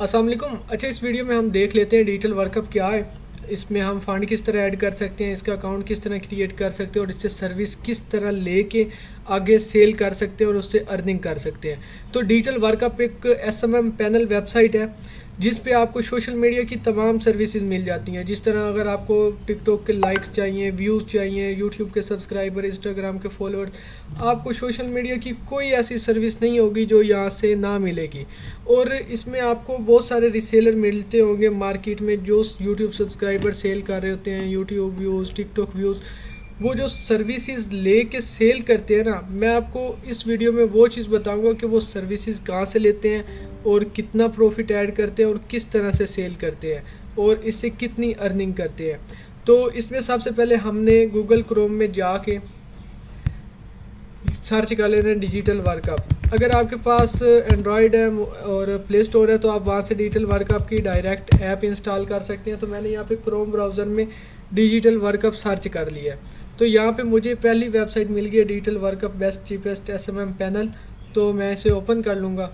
अस्सलाम वालेकुम। अच्छा, इस वीडियो में हम देख लेते हैं डिजिटल वर्कअप क्या है, इसमें हम फ़ंड किस तरह ऐड कर सकते हैं, इसका अकाउंट किस तरह क्रिएट कर सकते हैं और इससे सर्विस किस तरह लेके आगे सेल कर सकते हैं और उससे अर्निंग कर सकते हैं। तो डिजिटल वर्कअप एक एसएमएम पैनल वेबसाइट है जिस पे आपको सोशल मीडिया की तमाम सर्विसेज मिल जाती हैं। जिस तरह अगर आपको टिकटॉक के लाइक्स चाहिए, व्यूज़ चाहिए, यूट्यूब के सब्सक्राइबर, इंस्टाग्राम के फॉलोअर्स, आपको सोशल मीडिया की कोई ऐसी सर्विस नहीं होगी जो यहाँ से ना मिलेगी। और इसमें आपको बहुत सारे रिसेलर मिलते होंगे मार्केट में जो यूट्यूब सब्सक्राइबर सेल कर रहे होते हैं, यूट्यूब व्यूज़, टिकटॉक व्यूज़, वो जो सर्विसेज ले के सेल करते हैं ना। मैं आपको इस वीडियो में वो चीज़ बताऊंगा कि वो सर्विसेज कहाँ से लेते हैं और कितना प्रॉफिट ऐड करते हैं और किस तरह से सेल करते हैं और इससे कितनी अर्निंग करते हैं। तो इसमें सबसे पहले हमने गूगल क्रोम में जाके सर्च कर लेते हैं डिजिटल वर्कअप। अगर आपके पास एंड्रॉयड है और प्ले स्टोर है तो आप वहाँ से डिजिटल वर्कअप की डायरेक्ट ऐप इंस्टॉल कर सकते हैं। तो मैंने यहाँ पे क्रोम ब्राउज़र में डिजिटल वर्कअप सर्च कर लिया है। तो यहाँ पे मुझे पहली वेबसाइट मिल गई है digital workup best cheapest SMM panel. तो मैं इसे ओपन कर लूँगा।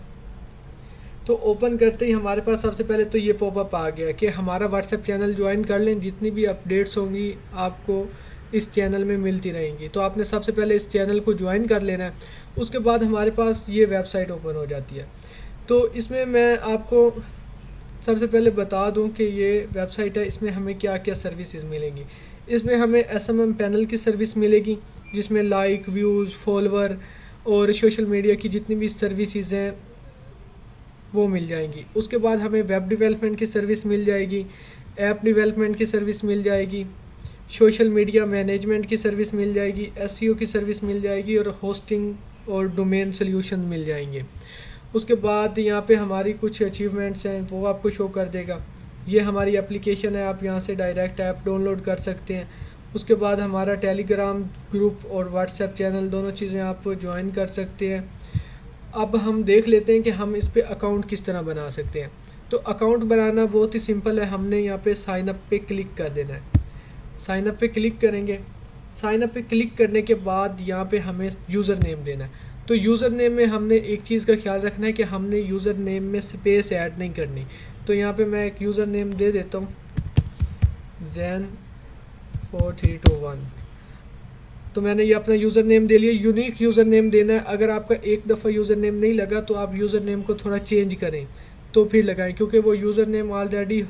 तो ओपन करते ही हमारे पास सबसे पहले तो ये पॉपअप आ गया कि हमारा व्हाट्सएप चैनल ज्वाइन कर लें, जितनी भी अपडेट्स होंगी आपको इस चैनल में मिलती रहेंगी। तो आपने सबसे पहले इस चैनल को ज्वाइन कर लेना है। उसके बाद हमारे पास ये वेबसाइट ओपन हो जाती है। तो इसमें मैं आपको सबसे पहले बता दूं कि ये वेबसाइट है, इसमें हमें क्या क्या सर्विसेज मिलेंगी। इसमें हमें एसएमएम पैनल की सर्विस मिलेगी जिसमें लाइक, व्यूज़, फॉलोवर और सोशल मीडिया की जितनी भी सर्विसेज हैं वो मिल जाएंगी। उसके बाद हमें वेब डेवलपमेंट की सर्विस मिल जाएगी, ऐप डेवलपमेंट की सर्विस मिल जाएगी, सोशल मीडिया मैनेजमेंट की सर्विस मिल जाएगी, एसईओ की सर्विस मिल जाएगी और होस्टिंग और डोमेन सॉल्यूशन मिल जाएंगे। उसके बाद यहाँ पे हमारी कुछ अचीवमेंट्स हैं वो आपको शो कर देगा। ये हमारी एप्लीकेशन है, आप यहाँ से डायरेक्ट ऐप डाउनलोड कर सकते हैं। उसके बाद हमारा टेलीग्राम ग्रुप और व्हाट्सएप चैनल दोनों चीज़ें आप ज्वाइन कर सकते हैं। अब हम देख लेते हैं कि हम इस पर अकाउंट किस तरह बना सकते हैं। तो अकाउंट बनाना बहुत ही सिंपल है। हमने यहाँ पे साइन अप पे क्लिक कर देना है। साइन अप पे क्लिक करेंगे। साइन अप पे क्लिक करने के बाद यहाँ पे हमें यूज़र नेम देना है। तो यूज़र नेम में हमने एक चीज़ का ख्याल रखना है कि हमने यूज़र नेम में स्पेस ऐड नहीं करनी। तो यहाँ पे मैं एक यूज़र नेम दे देता हूँ, Zen4321। तो मैंने ये अपना यूज़र नेम दे लिया। यूनिक यूज़र नेम देना है। अगर आपका एक दफ़ा यूज़र नेम नहीं लगा तो आप यूज़र नेम को थोड़ा चेंज करें तो फिर लगाएं, क्योंकि वो यूज़र नेम ऑलरेडी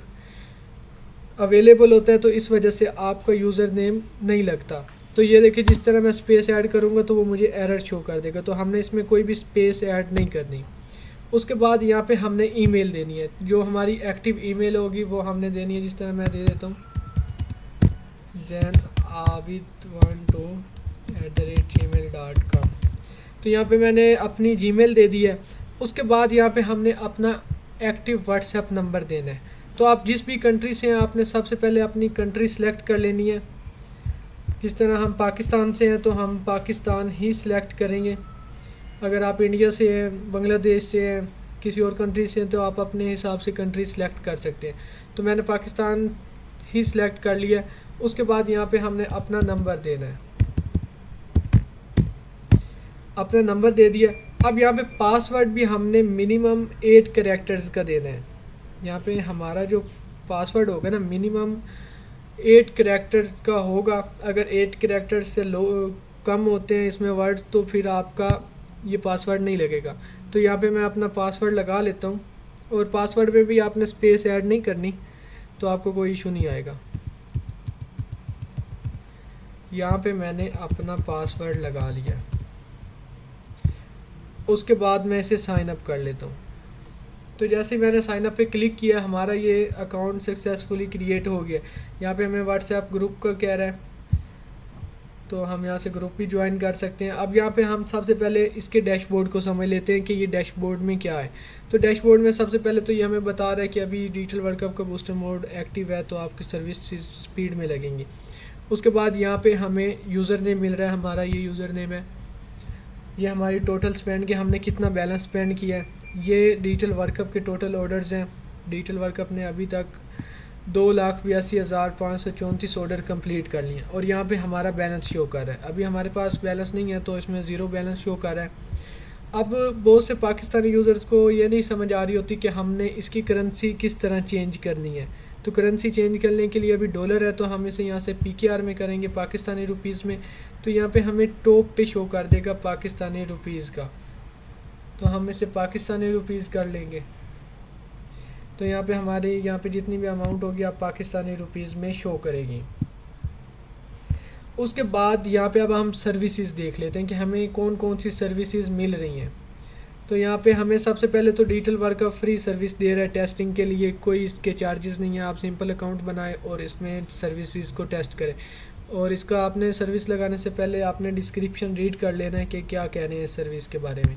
अवेलेबल होता है तो इस वजह से आपका यूज़र नेम नहीं लगता। तो ये देखिए, जिस तरह मैं स्पेस ऐड करूँगा तो वो मुझे एरर शो कर देगा। तो हमने इसमें कोई भी स्पेस ऐड नहीं करनी। उसके बाद यहाँ पे हमने ईमेल देनी है। जो हमारी एक्टिव ईमेल होगी वो हमने देनी है। जिस तरह मैं दे देता हूँ zenabid12@gmail.com। तो यहाँ पे मैंने अपनी जीमेल दे दी है। उसके बाद यहाँ पे हमने अपना एक्टिव व्हाट्सएप नंबर देना है। तो आप जिस भी कंट्री से हैं आपने सबसे पहले अपनी कंट्री सेलेक्ट कर लेनी है। जिस तरह हम पाकिस्तान से हैं तो हम पाकिस्तान ही सिलेक्ट करेंगे। अगर आप इंडिया से हैं, बांग्लादेश से हैं, किसी और कंट्री से हैं तो आप अपने हिसाब से कंट्री सेलेक्ट कर सकते हैं। तो मैंने पाकिस्तान ही सिलेक्ट कर लिया। उसके बाद यहाँ पे हमने अपना नंबर देना है। अपना नंबर दे दिया। अब यहाँ पे पासवर्ड भी हमने मिनिमम 8 कैरेक्टर्स का देना है। यहाँ पे हमारा जो पासवर्ड होगा ना मिनिमम 8 कैरेक्टर्स का होगा। अगर 8 कैरेक्टर्स से कम होते हैं इसमें वर्ड्स तो फिर आपका ये पासवर्ड नहीं लगेगा। तो यहाँ पे मैं अपना पासवर्ड लगा लेता हूँ और पासवर्ड में भी आपने स्पेस ऐड नहीं करनी तो आपको कोई इशू नहीं आएगा। यहाँ पे मैंने अपना पासवर्ड लगा लिया। उसके बाद मैं इसे साइन अप कर लेता हूँ। तो जैसे ही मैंने साइन अप पे क्लिक किया हमारा ये अकाउंट सक्सेसफुली क्रिएट हो गया। यहाँ पे हमें व्हाट्सएप ग्रुप का कह रहा है तो हम यहाँ से ग्रुप भी ज्वाइन कर सकते हैं। अब यहाँ पे हम सबसे पहले इसके डैशबोर्ड को समझ लेते हैं कि ये डैशबोर्ड में क्या है। तो डैशबोर्ड में सबसे पहले तो ये हमें बता रहा है कि अभी डिजिटल वर्कअप का बूस्टर मोड एक्टिव है तो आपकी सर्विस स्पीड में लगेंगी। उसके बाद यहाँ पे हमें यूज़र नेम मिल रहा है। हमारा ये यूज़र नेम है। ये हमारी टोटल स्पेंड कि हमने कितना बैलेंस स्पेंड किया है। ये डिजिटल वर्कअप के टोटल ऑर्डर्स हैं। डिजिटल वर्कअप ने अभी तक 2,82,534 ऑर्डर कंप्लीट कर लिए और यहाँ पे हमारा बैलेंस शो कर रहा है। अभी हमारे पास बैलेंस नहीं है तो इसमें ज़ीरो बैलेंस शो कर रहा है। अब बहुत से पाकिस्तानी यूज़र्स को ये नहीं समझ आ रही होती कि हमने इसकी करेंसी किस तरह चेंज करनी है। तो करेंसी चेंज करने के लिए अभी डॉलर है तो हम इसे यहाँ से PKR में करेंगे, पाकिस्तानी रुपीज़ में। तो यहाँ पे हमें टॉप पे शो कर देगा पाकिस्तानी रुपीज़ का, तो हम इसे पाकिस्तानी रुपीज़ कर लेंगे। तो यहाँ पे हमारे यहाँ पे जितनी भी अमाउंट होगी आप पाकिस्तानी रुपीज़ में शो करेगी। उसके बाद यहाँ पे अब हम सर्विसेज देख लेते हैं कि हमें कौन कौन सी सर्विसेज मिल रही हैं। तो यहाँ पे हमें सबसे पहले तो डिजिटल वर्क का फ्री सर्विस दे रहा है टेस्टिंग के लिए, कोई इसके चार्जेस नहीं है। आप सिंपल अकाउंट बनाएं और इसमें सर्विसेज को टेस्ट करें। और इसका आपने सर्विस लगाने से पहले आपने डिस्क्रिप्शन रीड कर लेना है कि क्या कह रहे हैं इस सर्विस के बारे में।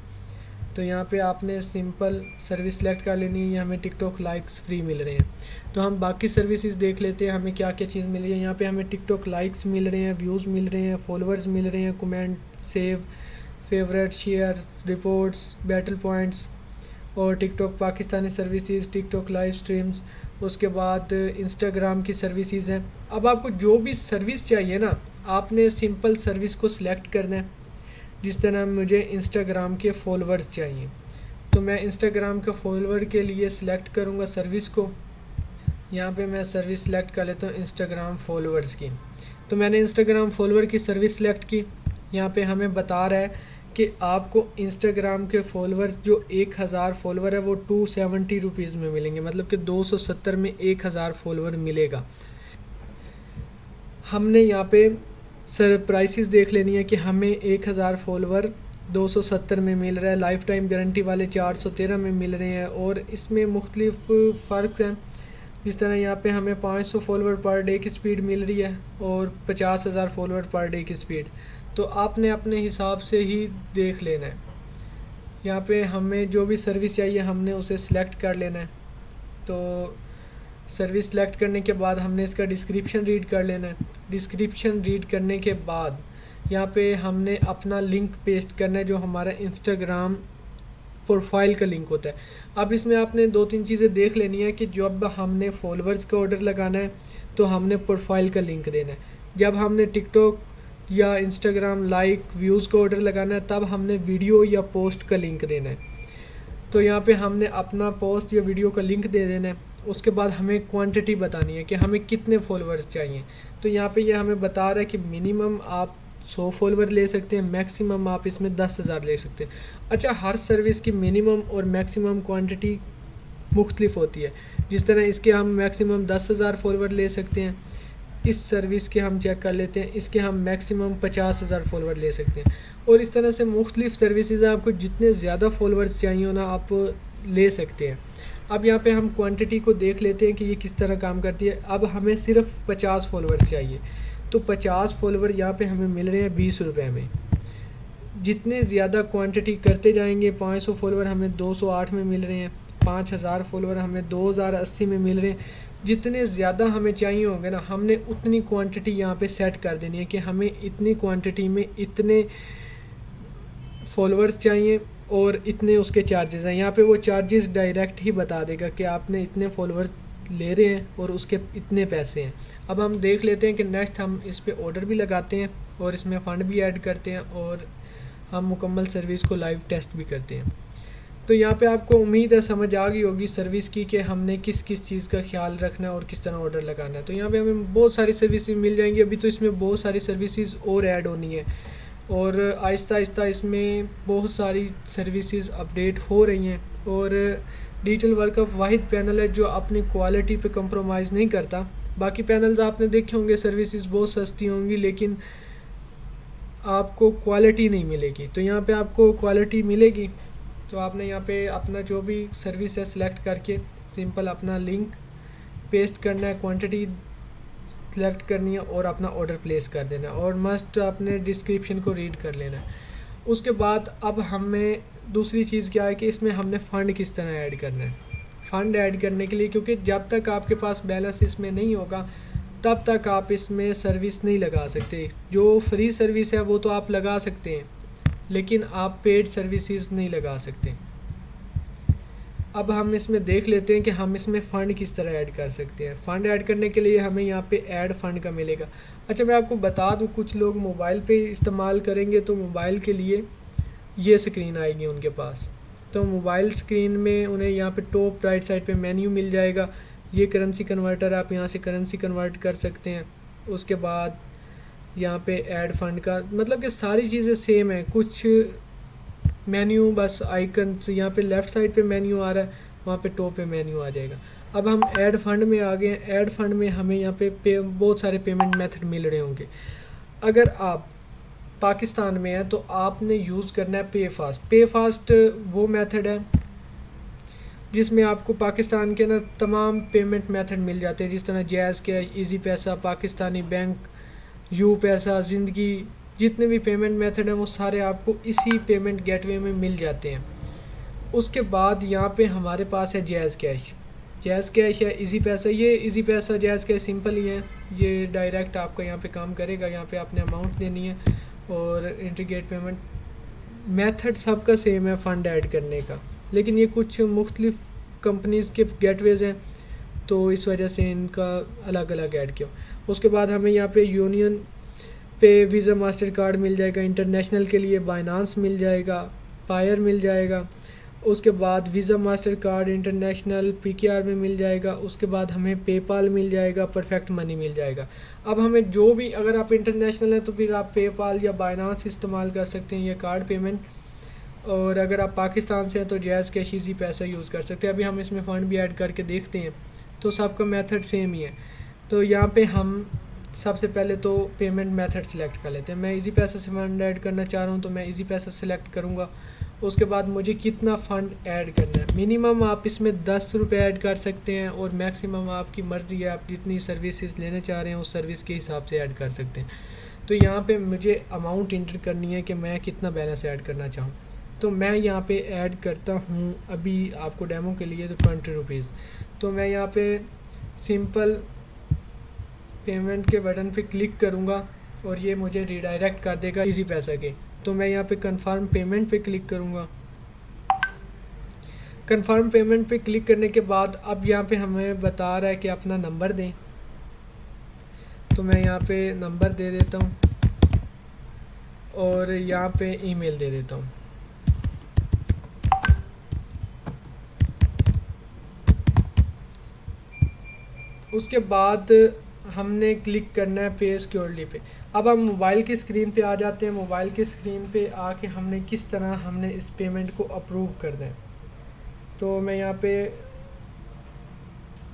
तो यहाँ पे आपने सिंपल सर्विस सेलेक्ट कर लेनी है। हमें टिकटॉक लाइक्स फ्री मिल रहे हैं। तो हम बाकी सर्विसेज देख लेते हैं हमें क्या क्या चीज़ मिल रही है। यहाँ पे हमें टिकटॉक लाइक्स मिल रहे हैं, व्यूज़ मिल रहे हैं, फॉलोअर्स मिल रहे हैं, comment, save, favourite, share, reports, battle points और TikTok Pakistani services, TikTok live streams. उसके बाद इंस्टाग्राम की सर्विसेज हैं। अब आपको जो भी सर्विस चाहिए ना, आपने सिंपल सर्विस को सिलेक्ट करना है। जिस तरह मुझे इंस्टाग्राम के फॉलोअर्स चाहिए, तो मैं इंस्टाग्राम के फॉलोअर के लिए सिलेक्ट करूँगा सर्विस को। यहाँ पे मैं सर्विस सिलेक्ट कर लेता हूँ इंस्टाग्राम फॉलोअर्स की। तो मैंने इंस्टाग्राम फॉलोअर की सर्विस सिलेक्ट की। यहाँ पे हमें बता रहा है कि आपको इंस्टाग्राम के फॉलोअर्स जो 1000 फॉलोअर है वो 270 रुपीज़ में मिलेंगे, मतलब कि 270 में 1000 फॉलोअर मिलेगा। हमने यहाँ पे सर प्राइसेस देख लेनी है कि हमें 1000 फॉलोअर 270 में मिल रहा है। लाइफ टाइम गारंटी वाले 413 में मिल रहे हैं। और इसमें मुख्तलिफ फ़र्क हैं। जिस तरह यहाँ पे हमें 500 फॉलोअर पर डे की स्पीड मिल रही है और 50,000 फॉलोअर पर डे की स्पीड। तो आपने अपने हिसाब से ही देख लेना है। यहाँ पे हमें जो भी सर्विस चाहिए हमने उसे सिलेक्ट कर लेना है। तो सर्विस सेलेक्ट करने के बाद हमने इसका डिस्क्रिप्शन रीड कर लेना है। डिस्क्रिप्शन रीड करने के बाद यहाँ पे हमने अपना लिंक पेस्ट करना है जो हमारा इंस्टाग्राम प्रोफाइल का लिंक होता है। अब इसमें आपने 2-3 चीज़ें देख लेनी है कि जब हमने फॉलोअर्स का ऑर्डर लगाना है तो हमने प्रोफाइल का लिंक देना है। जब हमने टिकटॉक या इंस्टाग्राम लाइक व्यूज़ का ऑर्डर लगाना है तब हमने वीडियो या पोस्ट का लिंक देना है। तो यहाँ पे हमने अपना पोस्ट या वीडियो का लिंक दे देना है। उसके बाद हमें क्वांटिटी बतानी है कि हमें कितने फॉलोअर्स चाहिए। तो यहाँ पे ये हमें बता रहा है कि मिनिमम आप 100 फॉलोअर ले सकते हैं, मैक्सिमम आप इसमें 10,000 ले सकते हैं। अच्छा, हर सर्विस की मिनिमम और मैक्सिमम क्वांटिटी मुख्तलिफ होती है। जिस तरह इसके हम मैक्सिमम 10,000 फॉलोअर ले सकते हैं। इस सर्विस के हम चेक कर लेते हैं, इसके हम मैक्सिमम 50,000 फॉलोअर ले सकते हैं। और इस तरह से मुख्तलिफ सर्विसेज हैं, आपको जितने ज़्यादा फॉलोअर्स चाहिए हो ना आप ले सकते हैं। अब यहाँ पे हम क्वांटिटी को देख लेते हैं कि ये किस तरह काम करती है। अब हमें सिर्फ 50 फॉलोअर्स चाहिए, तो 50 फॉलोअर यहाँ पे हमें मिल रहे हैं 20 रुपये में। जितने ज़्यादा क्वांटिटी करते जाएंगे, 500 फॉलोअर हमें 208 में मिल रहे हैं, 5000 फॉलोअर हमें 2080 में मिल रहे हैं। जितने ज़्यादा हमें चाहिए होंगे ना, हमने उतनी क्वांटिटी यहाँ पे सेट कर देनी है कि हमें इतनी क्वांटिटी में इतने फॉलोअर्स चाहिए और इतने उसके चार्जेस हैं। यहाँ पे वो चार्जेस डायरेक्ट ही बता देगा कि आपने इतने फॉलोअर्स ले रहे हैं और उसके इतने पैसे हैं। अब हम देख लेते हैं कि नेक्स्ट हम इस पे ऑर्डर भी लगाते हैं और इसमें फ़ंड भी ऐड करते हैं और हम मुकम्मल सर्विस को लाइव टेस्ट भी करते हैं। तो यहाँ पे आपको उम्मीद है समझ आ गई होगी सर्विस की कि हमने किस किस चीज़ का ख्याल रखना है और किस तरह ऑर्डर लगाना है। तो यहाँ पे हमें बहुत सारी सर्विसेज मिल जाएंगी। अभी तो इसमें बहुत सारी सर्विसेज और ऐड होनी है और आहिस्ता आहिस्ता इसमें बहुत सारी सर्विसेज अपडेट हो रही हैं। और डिजिटल वर्कअप वाहिद पैनल है जो अपनी क्वालिटी पे कंप्रोमाइज़ नहीं करता। बाकी पैनल्स आपने देखे होंगे, सर्विसेज बहुत सस्ती होंगी लेकिन आपको क्वालिटी नहीं मिलेगी। तो यहाँ पे आपको क्वालिटी मिलेगी। तो आपने यहाँ पे अपना जो भी सर्विस है सिलेक्ट करके सिंपल अपना लिंक पेस्ट करना है, क्वांटिटी सेलेक्ट करनी है और अपना ऑर्डर प्लेस कर देना है और मस्ट आपने डिस्क्रिप्शन को रीड कर लेना है। उसके बाद अब हमें दूसरी चीज़ क्या है कि इसमें हमने फ़ंड किस तरह ऐड करना है। फ़ंड ऐड करने के लिए, क्योंकि जब तक आपके पास बैलेंस इसमें नहीं होगा तब तक आप इसमें सर्विस नहीं लगा सकते। जो फ्री सर्विस है वो तो आप लगा सकते हैं लेकिन आप पेड सर्विसेज नहीं लगा सकते। अब हम इसमें देख लेते हैं कि हम इसमें फ़ंड किस तरह ऐड कर सकते हैं। फ़ंड ऐड करने के लिए हमें यहाँ पे ऐड फ़ंड का मिलेगा। अच्छा, मैं आपको बता दूँ, कुछ लोग मोबाइल पे इस्तेमाल करेंगे तो मोबाइल के लिए ये स्क्रीन आएगी उनके पास। तो मोबाइल स्क्रीन में उन्हें यहाँ पे टॉप राइट साइड पे मेन्यू मिल जाएगा। ये करेंसी कन्वर्टर, आप यहाँ से करेंसी कन्वर्ट कर सकते हैं। उसके बाद यहाँ पे ऐड फंड का, मतलब कि सारी चीज़ें सेम है। कुछ मेन्यू बस आइकन यहाँ पे लेफ़्ट साइड पे मेन्यू आ रहा है, वहाँ पे टॉप पे मेन्यू आ जाएगा। अब हम ऐड फंड में आ गए हैं। ऐड फंड में हमें यहाँ पे बहुत सारे पेमेंट मेथड मिल रहे होंगे। अगर आप पाकिस्तान में हैं तो आपने यूज़ करना है पे फास्ट। पे फास्ट वो मेथड है जिसमें आपको पाकिस्तान के ना तमाम पेमेंट मेथड मिल जाते हैं, जिस तरह जैज़ कैश, इजी पैसा, पाकिस्तानी बैंक, यू पैसा, ज़िंदगी, जितने भी पेमेंट मेथड हैं वो सारे आपको इसी पेमेंट गेटवे में मिल जाते हैं। उसके बाद यहाँ पे हमारे पास है जैज़ कैश। जैज़ कैश या इजी पैसा, ये इजी पैसा जैज़ कैश सिंपल ही है, ये डायरेक्ट आपका यहाँ पे काम करेगा। यहाँ पे आपने अमाउंट देनी है और इंटीग्रेट पेमेंट मेथड सबका सेम है फ़ंड ऐड करने का, लेकिन ये कुछ मुख्तलिफ कंपनीज़ के गेटवेज़ हैं तो इस वजह से इनका अलग अलग ऐड किया। उसके बाद हमें यहाँ पे यूनियन पे वीज़ा मास्टर कार्ड मिल जाएगा, इंटरनेशनल के लिए बाइनांस मिल जाएगा, पायर मिल जाएगा। उसके बाद visa master card international PKR में मिल जाएगा। उसके बाद हमें पेपाल मिल जाएगा, परफेक्ट मनी मिल जाएगा। अब हमें जो भी, अगर आप इंटरनेशनल हैं तो फिर आप पेपाल या बाइनांस इस्तेमाल कर सकते हैं, ये कार्ड पेमेंट। और अगर आप पाकिस्तान से हैं तो जैज़ कैश, इजी पैसा यूज़ कर सकते हैं। अभी हम इसमें फ़ंड भी ऐड करके देखते हैं तो सबका मेथड सेम ही है। तो यहाँ पे हम सबसे पहले तो पेमेंट मेथड सेलेक्ट कर लेते हैं। मैं इजी पैसा से फ़ंड ऐड करना चाह रहा हूँ तो मैं इजी पैसा सेलेक्ट करूँगा। उसके बाद मुझे कितना फ़ंड ऐड करना है, मिनिमम आप इसमें 10 रुपये ऐड कर सकते हैं और मैक्सिमम आपकी मर्ज़ी है, आप जितनी सर्विसेज लेना चाह रहे हैं उस सर्विस के हिसाब से ऐड कर सकते हैं। तो यहाँ पे मुझे अमाउंट इंटर करनी है कि मैं कितना बैलेंस ऐड करना चाहूँ। तो मैं यहाँ पे ऐड करता हूँ अभी आपको डेमो के लिए तो 20 रुपीज़। तो मैं यहाँ पे सिंपल पेमेंट के बटन पे क्लिक करूँगा और ये मुझे रिडायरेक्ट कर देगा इजी पैसा के। तो मैं यहाँ पे कंफर्म पेमेंट पे क्लिक करूँगा। कंफर्म पेमेंट पे क्लिक करने के बाद अब यहाँ पे हमें बता रहा है कि अपना नंबर दें, तो मैं यहाँ पे नंबर दे देता हूँ और यहाँ पे ईमेल दे देता हूँ। उसके बाद हमने क्लिक करना है पे सिक्योरिटी पे। अब हम मोबाइल की स्क्रीन पे आ जाते हैं। मोबाइल की स्क्रीन पे आके हमने किस तरह हमने इस पेमेंट को अप्रूव करना है। तो मैं यहाँ पे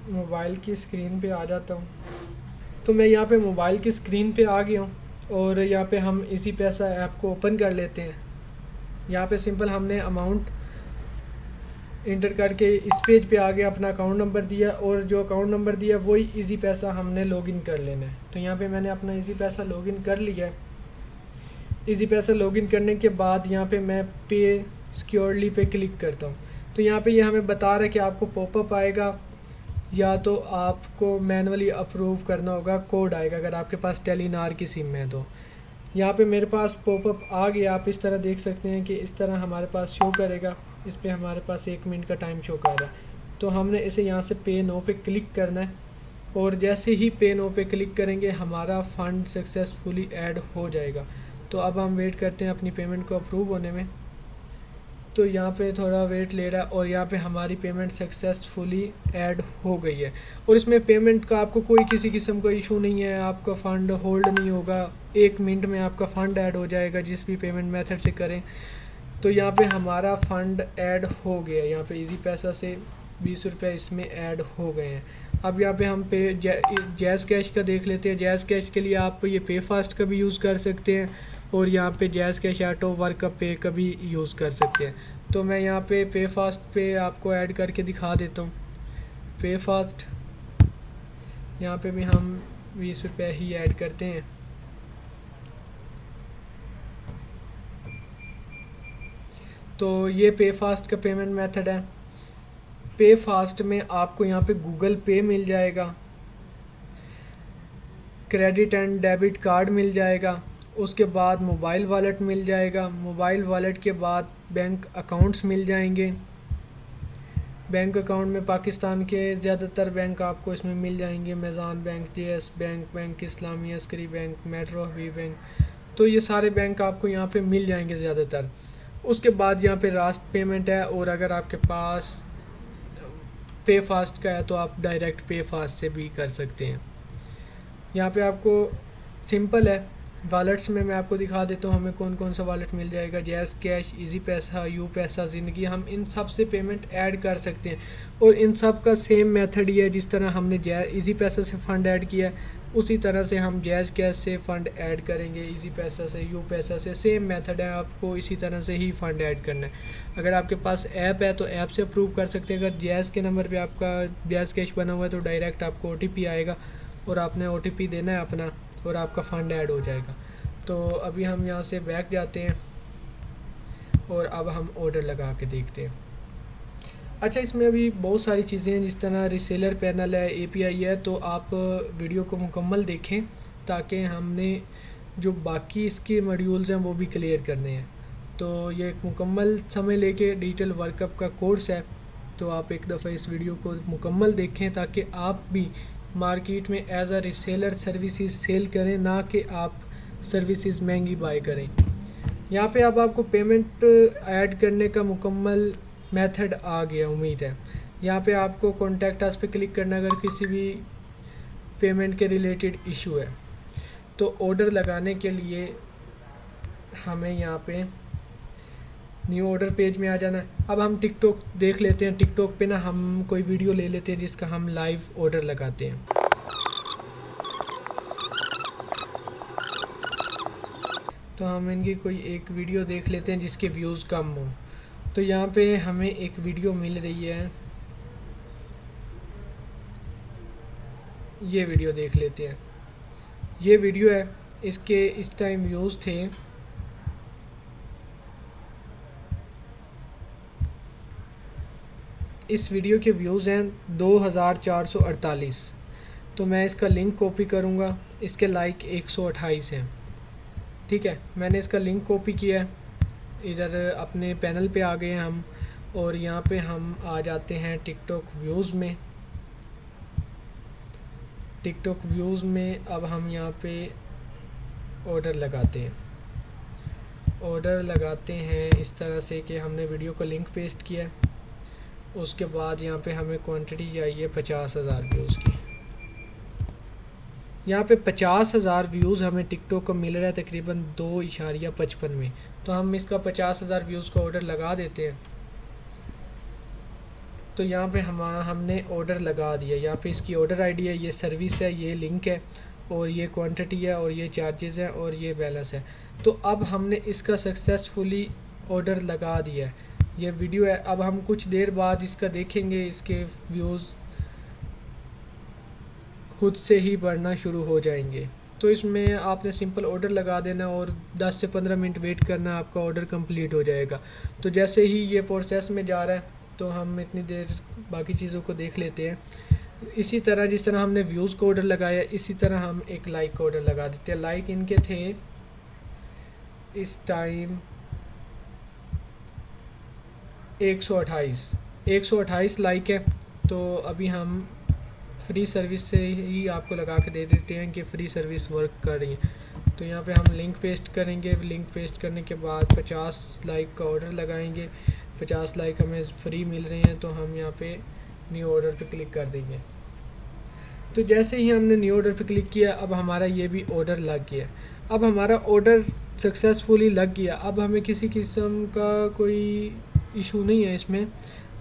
मोबाइल की स्क्रीन पे आ जाता हूँ। तो मैं यहाँ पे मोबाइल की स्क्रीन पे आ गया हूँ और यहाँ पे हम इजी पैसा ऐप को ओपन कर लेते हैं। यहाँ पे सिंपल हमने अमाउंट इंटर करके इस पेज पे आ गया, अपना अकाउंट नंबर दिया और जो अकाउंट नंबर दिया वही इजी पैसा हमने लॉगिन कर लेना है। तो यहाँ पे मैंने अपना इजी पैसा लॉगिन कर लिया है। इजी पैसा लॉगिन करने के बाद यहाँ पे मैं पे सिक्योरली पे क्लिक करता हूँ। तो यहाँ पे ये हमें बता रहा है कि आपको पॉपअप आएगा या तो आपको मैनुअली अप्रूव करना होगा, कोड आएगा अगर आपके पास टेलीनार की सिम है। तो यहाँ पे मेरे पास पॉपअप आ गया, आप इस तरह देख सकते हैं कि इस तरह हमारे पास शो करेगा। इस पे हमारे पास 1 मिनट का टाइम शो कर रहा है। तो हमने इसे यहाँ से पे नो पे क्लिक करना है और जैसे ही पे नो पे क्लिक करेंगे हमारा फ़ंड सक्सेसफुली ऐड हो जाएगा। तो अब हम वेट करते हैं अपनी पेमेंट को अप्रूव होने में। तो यहाँ पे थोड़ा वेट ले रहा है और यहाँ पे हमारी पेमेंट सक्सेसफुली ऐड हो गई है। और इसमें पेमेंट का आपको कोई किसी किस्म का इशू नहीं है, आपका फ़ंड होल्ड नहीं होगा, 1 मिनट में आपका फ़ंड ऐड हो जाएगा जिस भी पेमेंट मेथड से करें। तो यहाँ पे हमारा फ़ंड ऐड हो गया। यहाँ पे इजी पैसा से 20 रुपये इसमें ऐड हो गए हैं। अब यहाँ पे हम पे जैज़ कैश का देख लेते हैं। जैज़ कैश के लिए आप ये पे फास्ट का भी यूज़ कर सकते हैं और यहाँ पे जैज़ कैश ऑटो वर्क का पे का भी यूज़ कर सकते हैं। तो मैं यहाँ पे फास्ट पे आपको ऐड करके दिखा देता हूँ। पे फास्ट यहाँ पे भी हम 20 रुपये ही ऐड करते हैं। तो ये पे फास्ट का पेमेंट मेथड है। पे फास्ट में आपको यहाँ पे गूगल पे मिल जाएगा, क्रेडिट एंड डेबिट कार्ड मिल जाएगा, उसके बाद मोबाइल वॉलेट मिल जाएगा, मोबाइल वॉलेट के बाद बैंक अकाउंट्स मिल जाएंगे। बैंक अकाउंट में पाकिस्तान के ज़्यादातर बैंक आपको इसमें मिल जाएंगे, मेज़ान बैंक, जेएस बैंक, बैंक इस्लामी अस्करी बैंक, मेट्रो हबीब बैंक। तो ये सारे बैंक आपको यहाँ पे मिल जाएंगे ज़्यादातर। उसके बाद यहाँ पे लास्ट पेमेंट है, और अगर आपके पास पे फास्ट का है तो आप डायरेक्ट पे फास्ट से भी कर सकते हैं। यहाँ पे आपको सिंपल है। वॉलेट्स में मैं आपको दिखा देता हूँ हमें कौन कौन सा वॉलेट मिल जाएगा। जैज़ कैश, इजी पैसा, यू पैसा, ज़िंदगी, हम इन सब से पेमेंट ऐड कर सकते हैं। और इन सब का सेम मेथड ही है, जिस तरह हमने इजी पैसा से फ़ंड ऐड किया है उसी तरह से हम जैज़ कैश से फ़ंड ऐड करेंगे, इजी पैसा से, यू पैसा से, सेम मेथड है। आपको इसी तरह से ही फ़ंड ऐड करना है। अगर आपके पास ऐप है तो ऐप से अप्रूव कर सकते हैं। अगर जैज़ के नंबर पे आपका जैज़ कैश बना हुआ है तो डायरेक्ट आपको OTP आएगा और आपने OTP देना है अपना, और आपका फ़ंड ऐड हो जाएगा। तो अभी हम यहाँ से बैक जाते हैं और अब हम ऑर्डर लगा के देखते हैं। अच्छा, इसमें अभी बहुत सारी चीज़ें हैं, जिस तरह रीसेलर पैनल है, API है, तो आप वीडियो को मुकम्मल देखें ताकि हमने जो बाकी इसके मॉड्यूल्स हैं वो भी क्लियर करने हैं। तो ये एक मुकम्मल समय लेके डिजिटल वर्कअप का कोर्स है, तो आप एक दफ़ा इस वीडियो को मुकम्मल देखें ताकि आप भी मार्केट में as a reseller services sell करें, ना कि आप सर्विसेज महंगी बाय करें। यहाँ पे अब आपको पेमेंट ऐड करने का मुकम्मल मेथड आ गया, उम्मीद है। यहाँ पे आपको कॉन्टैक्ट अस पे क्लिक करना अगर किसी भी पेमेंट के रिलेटेड इशू है। तो ऑर्डर लगाने के लिए हमें यहाँ पे न्यू ऑर्डर पेज में आ जाना है। अब हम टिकटॉक देख लेते हैं। टिकटॉक पे ना हम कोई वीडियो ले लेते हैं जिसका हम लाइव ऑर्डर लगाते हैं। तो हम इनकी कोई एक वीडियो देख लेते हैं जिसके व्यूज़ कम हो। तो यहाँ पे हमें एक वीडियो मिल रही है, ये वीडियो देख लेते हैं। ये वीडियो है, इसके इस टाइम व्यूज़ थे इस वीडियो के व्यूज़ हैं 2448। तो मैं इसका लिंक कॉपी करूँगा। इसके लाइक 128 हैं। ठीक है, मैंने इसका लिंक कॉपी किया है। इधर अपने पैनल पे आ गए हैं हम, और यहाँ पे हम आ जाते हैं टिकटॉक व्यूज़ में। टिकटॉक व्यूज़ में अब हम यहाँ पे ऑर्डर लगाते हैं। ऑर्डर लगाते हैं इस तरह से कि हमने वीडियो का लिंक पेस्ट किया है। उसके बाद यहाँ पे हमें क्वांटिटी चाहिए 50,000 व्यूज़ की। यहाँ पे 50,000 व्यूज़ हमें टिकटॉक का मिल रहा है तकरीबन 2.55 में। तो हम इसका 50,000 व्यूज़ का ऑर्डर लगा देते हैं। तो यहाँ पे हमने ऑर्डर लगा दिया। यहाँ पे इसकी ऑर्डर आईडी है, ये सर्विस है, ये लिंक है, और ये क्वांटिटी है, और ये चार्जेस हैं, और ये बैलेंस है। तो अब हमने इसका सक्सेसफुली ऑर्डर लगा दिया है। ये वीडियो है। अब हम कुछ देर बाद इसका देखेंगे, इसके व्यूज़ खुद से ही बढ़ना शुरू हो जाएंगे। तो इसमें आपने सिंपल ऑर्डर लगा देना और 10 से 15 मिनट वेट करना, आपका ऑर्डर कंप्लीट हो जाएगा। तो जैसे ही ये प्रोसेस में जा रहा है तो हम इतनी देर बाकी चीज़ों को देख लेते हैं। इसी तरह जिस तरह हमने व्यूज़ को ऑर्डर लगाया, इसी तरह हम एक लाइक का ऑर्डर लगा देते हैं। लाइक इनके थे इस टाइम 128 लाइक है। तो अभी हम फ्री सर्विस से ही आपको लगा के दे देते हैं कि फ्री सर्विस वर्क कर रही है। तो यहाँ पे हम लिंक पेस्ट करेंगे। लिंक पेस्ट करने के बाद 50 लाइक का ऑर्डर लगाएंगे। 50 लाइक हमें फ्री मिल रहे हैं, तो हम यहाँ पे न्यू ऑर्डर पे क्लिक कर देंगे। तो जैसे ही हमने न्यू ऑर्डर पे क्लिक किया, अब हमारा ये भी ऑर्डर लग गया। अब हमारा ऑर्डर सक्सेसफुली लग गया। अब हमें किसी किस्म का कोई इशू नहीं है इसमें।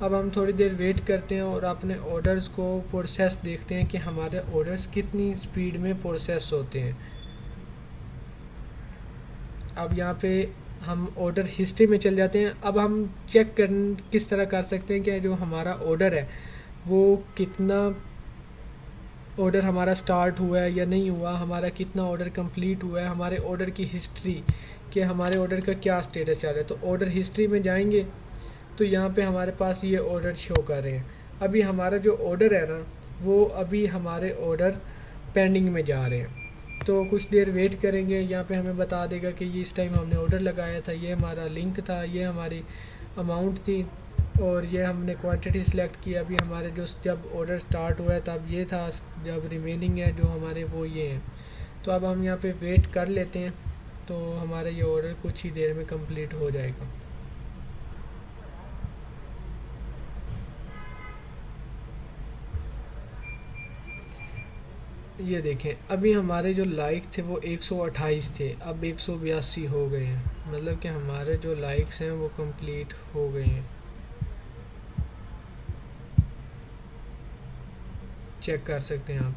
अब हम थोड़ी देर वेट करते हैं और अपने ऑर्डर्स को प्रोसेस देखते हैं कि हमारे ऑर्डर्स कितनी स्पीड में प्रोसेस होते हैं। अब यहाँ पे हम ऑर्डर हिस्ट्री में चल जाते हैं। अब हम चेक किस तरह कर सकते हैं कि जो हमारा ऑर्डर है वो कितना ऑर्डर हमारा स्टार्ट हुआ है या नहीं हुआ, हमारा कितना ऑर्डर कंप्लीट हुआ है, हमारे ऑर्डर की हिस्ट्री कि हमारे ऑर्डर का क्या स्टेटस चल रहा है। तो ऑर्डर हिस्ट्री में जाएंगे तो यहाँ पे हमारे पास ये ऑर्डर शो कर रहे हैं। अभी हमारा जो ऑर्डर है ना, वो अभी हमारे ऑर्डर पेंडिंग में जा रहे हैं। तो कुछ देर वेट करेंगे। यहाँ पे हमें बता देगा कि ये इस टाइम हमने ऑर्डर लगाया था, ये हमारा लिंक था, ये हमारी अमाउंट थी, और ये हमने क्वांटिटी सिलेक्ट की। अभी हमारे जो जब ऑर्डर स्टार्ट हुआ है तब ये था, जब रिमेनिंग है जो हमारे वो ये हैं। तो अब हम यहाँ पे वेट कर लेते हैं, तो हमारा ये ऑर्डर कुछ ही देर में कंप्लीट हो जाएगा। ये देखें, अभी हमारे जो लाइक थे वो 128 थे, अब 182 हो गए हैं, मतलब कि हमारे जो लाइक्स हैं वो कंप्लीट हो गए हैं। चेक कर सकते हैं आप,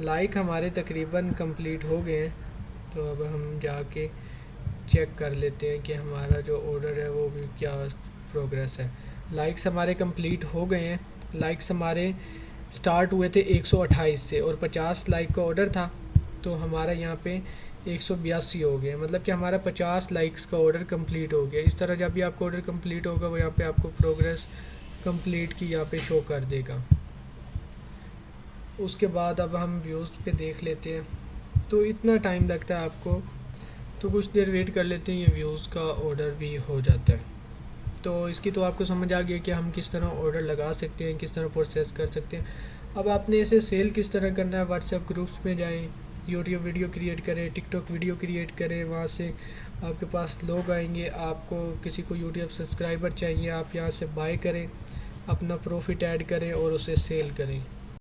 लाइक हमारे तकरीबन कंप्लीट हो गए हैं। तो अब हम जाके चेक कर लेते हैं कि हमारा जो ऑर्डर है वो भी क्या प्रोग्रेस है। लाइक्स हमारे कंप्लीट हो गए हैं। लाइक्स हमारे स्टार्ट हुए थे 128 से और 50 लाइक का ऑर्डर था, तो हमारा यहाँ पे 182 हो गया, मतलब कि हमारा 50 लाइक्स का ऑर्डर कंप्लीट हो गया। इस तरह जब भी आपका ऑर्डर कंप्लीट होगा वो यहाँ पे आपको प्रोग्रेस कंप्लीट की यहाँ पे शो कर देगा। उसके बाद अब हम व्यूज़ पे देख लेते हैं, तो इतना टाइम लगता है आपको, तो कुछ देर वेट कर लेते हैं, ये व्यूज़ का ऑर्डर भी हो जाता है। तो इसकी तो आपको समझ आ गया कि हम किस तरह ऑर्डर लगा सकते हैं, किस तरह प्रोसेस कर सकते हैं। अब आपने इसे सेल किस तरह करना है, व्हाट्सएप ग्रुप्स में जाएं, यूट्यूब वीडियो क्रिएट करें, टिकटॉक वीडियो क्रिएट करें, वहाँ से आपके पास लोग आएंगे, आपको किसी को यूट्यूब सब्सक्राइबर चाहिए, आप यहाँ से बाय करें, अपना प्रॉफिट ऐड करें और उसे सेल करें।